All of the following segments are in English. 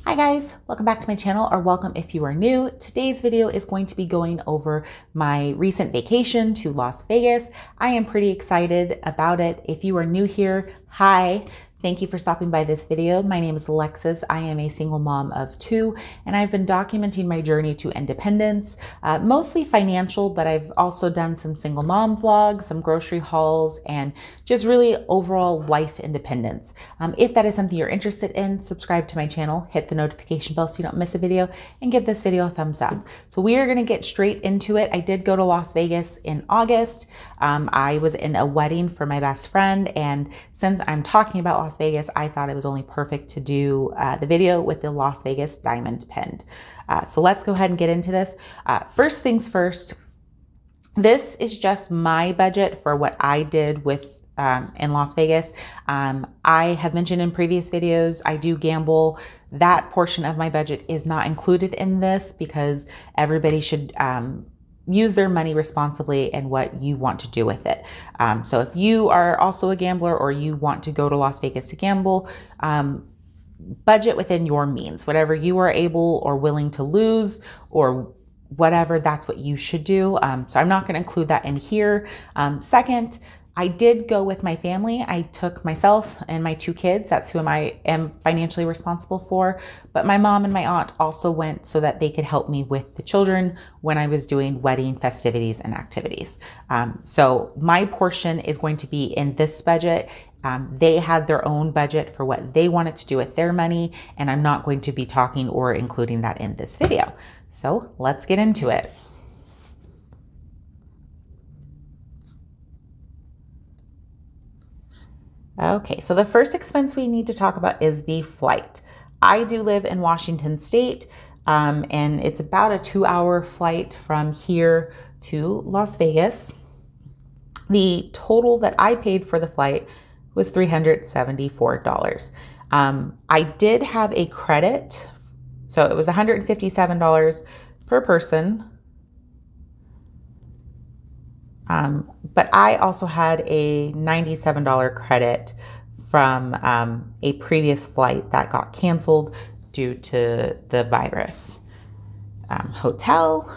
Hi guys, welcome back to my channel, or welcome if you are new. Today's video is going to be going over my recent vacation to Las Vegas. I am pretty excited about it. If you are new here, hi. Thank you for stopping by this video. My name is Alexis. I am a single mom of two, and I've been documenting my journey to independence, mostly financial, but I've also done some single mom vlogs, some grocery hauls, and just really overall life independence. If that is something you're interested in, subscribe to my channel, hit the notification bell so you don't miss a video, and give this video a thumbs up. So we are gonna get straight into it. I did go to Las Vegas in August. I was in a wedding for my best friend, and since I'm talking about Las Vegas, I thought it was only perfect to do the video with the Las Vegas diamond pin. So let's go ahead and get into this. First things first, this is just my budget for what I did with in Las Vegas. I have mentioned in previous videos, I do gamble. That portion of my budget is not included in this because everybody should use their money responsibly and what you want to do with it. So if you are also a gambler or you want to go to Las Vegas to gamble, budget within your means. Whatever you are able or willing to lose or whatever, that's what you should do. So I'm not going to include that in here. Second, I did go with my family. I took myself and my two kids. That's who I am financially responsible for. But my mom and my aunt also went so that they could help me with the children when I was doing wedding festivities and activities. So my portion is going to be in this budget. They had their own budget for what they wanted to do with their money, and I'm not going to be talking or including that in this video. So let's get into it. Okay, so the first expense we need to talk about is the flight. I do live in Washington State, and it's about a 2-hour flight from here to Las Vegas. The total that I paid for the flight was $374. I did have a credit, so it was $157 per person. But I also had a $97 credit from a previous flight that got canceled due to the virus. Hotel.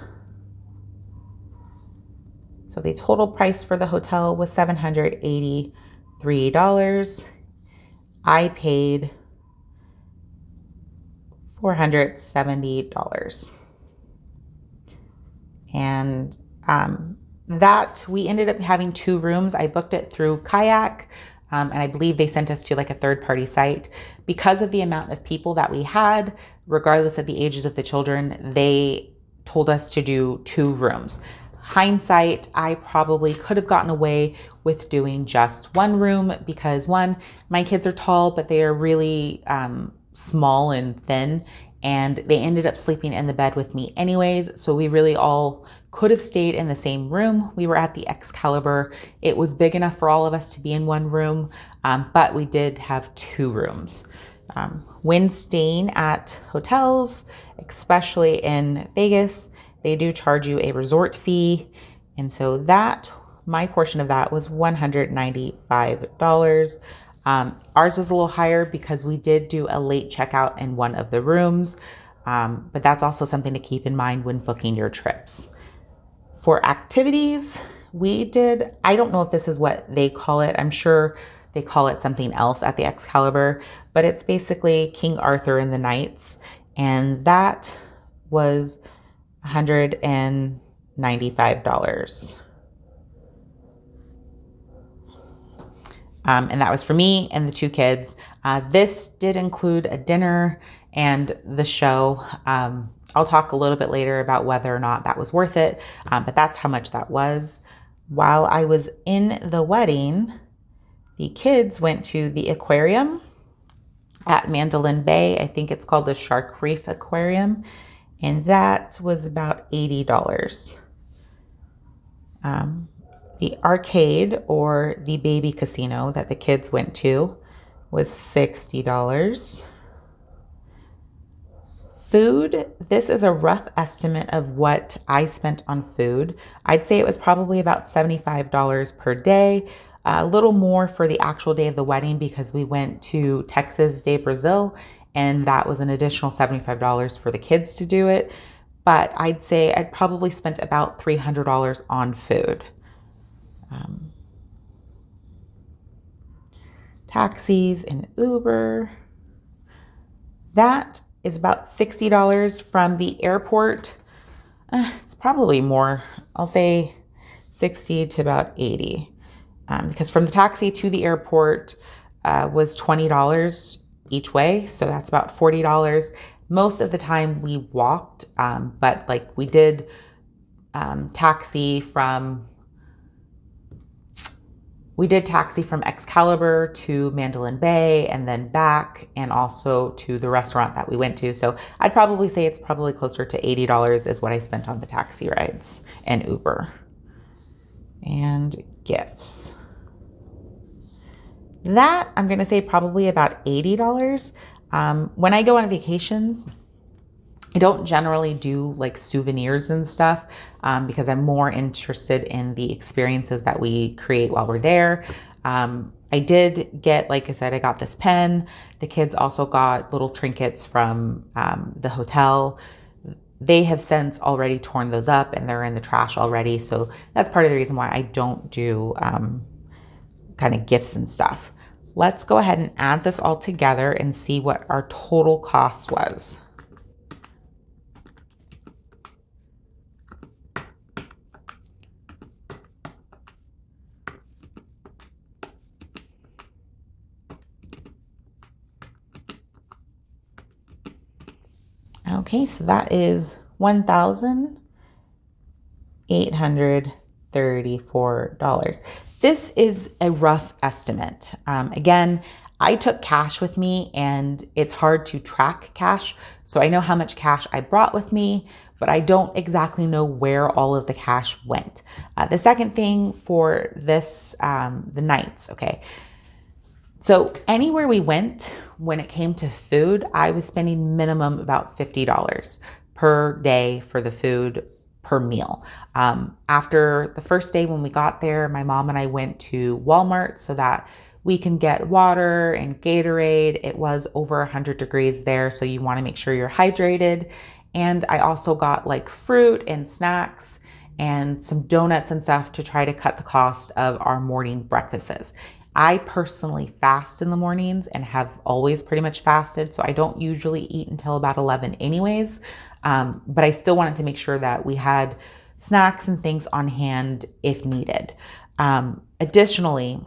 So the total price for the hotel was $783. I paid $470. And that we ended up having 2 rooms. I booked it through Kayak, and I believe they sent us to like a third-party site. Because of the amount of people that we had, regardless of the ages of the children, they told us to do 2 rooms. Hindsight, I probably could have gotten away with doing just 1 room because 1, my kids are tall, but they are really small and thin, and they ended up sleeping in the bed with me anyways. So we really all could have stayed in the same room. We were at the Excalibur. It was big enough for all of us to be in 1 room, but we did have 2 rooms. When staying at hotels, especially in Vegas, they do charge you a resort fee. And so that, my portion of that was $195. Ours was a little higher because we did do a late checkout in one of the rooms, but that's also something to keep in mind when booking your trips. For activities, we did, I don't know if this is what they call it. I'm sure they call it something else at the Excalibur, but it's basically King Arthur and the Knights, and that was $195. And that was for me and the 2 kids. This did include a dinner and the show. I'll talk a little bit later about whether or not that was worth it, but that's how much that was. While I was in the wedding, the kids went to the aquarium at Mandalay Bay. I think it's called the Shark Reef Aquarium, and that was about $80. The arcade, or the baby casino that the kids went to, was $60. Food, this is a rough estimate of what I spent on food. I'd say it was probably about $75 per day. A little more for the actual day of the wedding because we went to Texas de Brazil and that was an additional $75 for the kids to do it. But I'd say I'd probably spent about $300 on food. Taxis and Uber. That is about $60 from the airport. It's probably more. I'll say 60 to about 80. Because from the taxi to the airport was $20 each way. So that's about $40. Most of the time we walked, but like we did taxi from Excalibur to Mandolin Bay and then back, and also to the restaurant that we went to. So I'd probably say it's probably closer to $80 is what I spent on the taxi rides and Uber. And gifts. That I'm going to say probably about $80. When I go on vacations, I don't generally do like souvenirs and stuff because I'm more interested in the experiences that we create while we're there. I did get, like I said, I got this pen. The kids also got little trinkets from the hotel. They have since already torn those up and they're in the trash already. So that's part of the reason why I don't do kind of gifts and stuff. Let's go ahead and add this all together and see what our total cost was. Okay, so that is $1,834. This is a rough estimate. Again, I took cash with me and it's hard to track cash. So I know how much cash I brought with me, but I don't exactly know where all of the cash went. The second thing for this, the nights, okay. So anywhere we went, when it came to food, I was spending minimum about $50 per day for the food per meal. After the first day when we got there, my mom and I went to Walmart so that we can get water and Gatorade. It was over 100 degrees there, so you want to make sure you're hydrated. And I also got like fruit and snacks and some donuts and stuff to try to cut the cost of our morning breakfasts. I personally fast in the mornings and have always pretty much fasted, so I don't usually eat until about 11 anyways, but I still wanted to make sure that we had snacks and things on hand if needed. Additionally,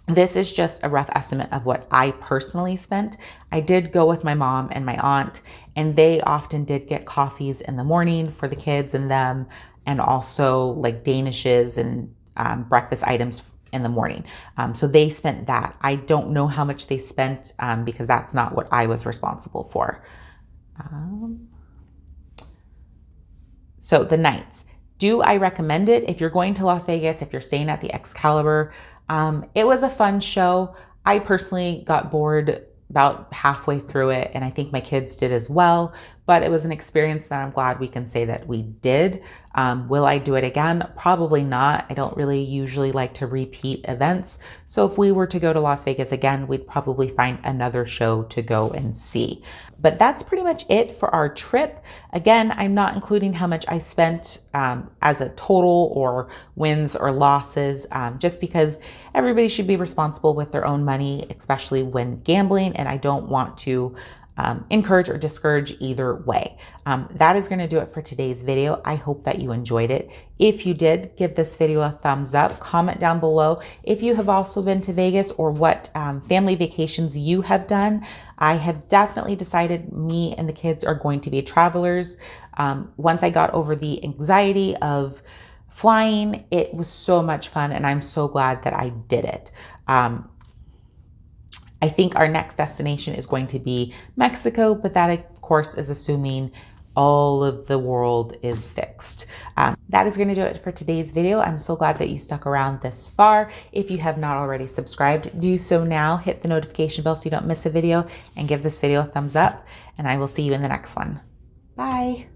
this is just a rough estimate of what I personally spent. I did go with my mom and my aunt, and they often did get coffees in the morning for the kids and them, and also like Danishes and breakfast items in the morning. So they spent that. I don't know how much they spent because that's not what I was responsible for. So the nights. Do I recommend it? If you're going to Las Vegas, if you're staying at the Excalibur, it was a fun show. I personally got bored about halfway through it, and I think my kids did as well, but it was an experience that I'm glad we can say that we did. Will I do it again? Probably not. I don't really usually like to repeat events. So if we were to go to Las Vegas again, we'd probably find another show to go and see. But that's pretty much it for our trip. Again, I'm not including how much I spent as a total or wins or losses, just because everybody should be responsible with their own money, especially when gambling, and I don't want to encourage or discourage either way. That is going to do it for today's video. I hope that you enjoyed it. If you did, give this video a thumbs up. Comment down below if you have also been to Vegas or what family vacations you have done. I have definitely decided me and the kids are going to be travelers. Once I got over the anxiety of flying, it was so much fun, and I'm so glad that I did it. I think our next destination is going to be Mexico, but that of course is assuming all of the world is fixed. That is going to do it for today's video. I'm so glad that you stuck around this far. If you have not already subscribed, do so now. Hit the notification bell so you don't miss a video, and give this video a thumbs up, and I will see you in the next one. Bye.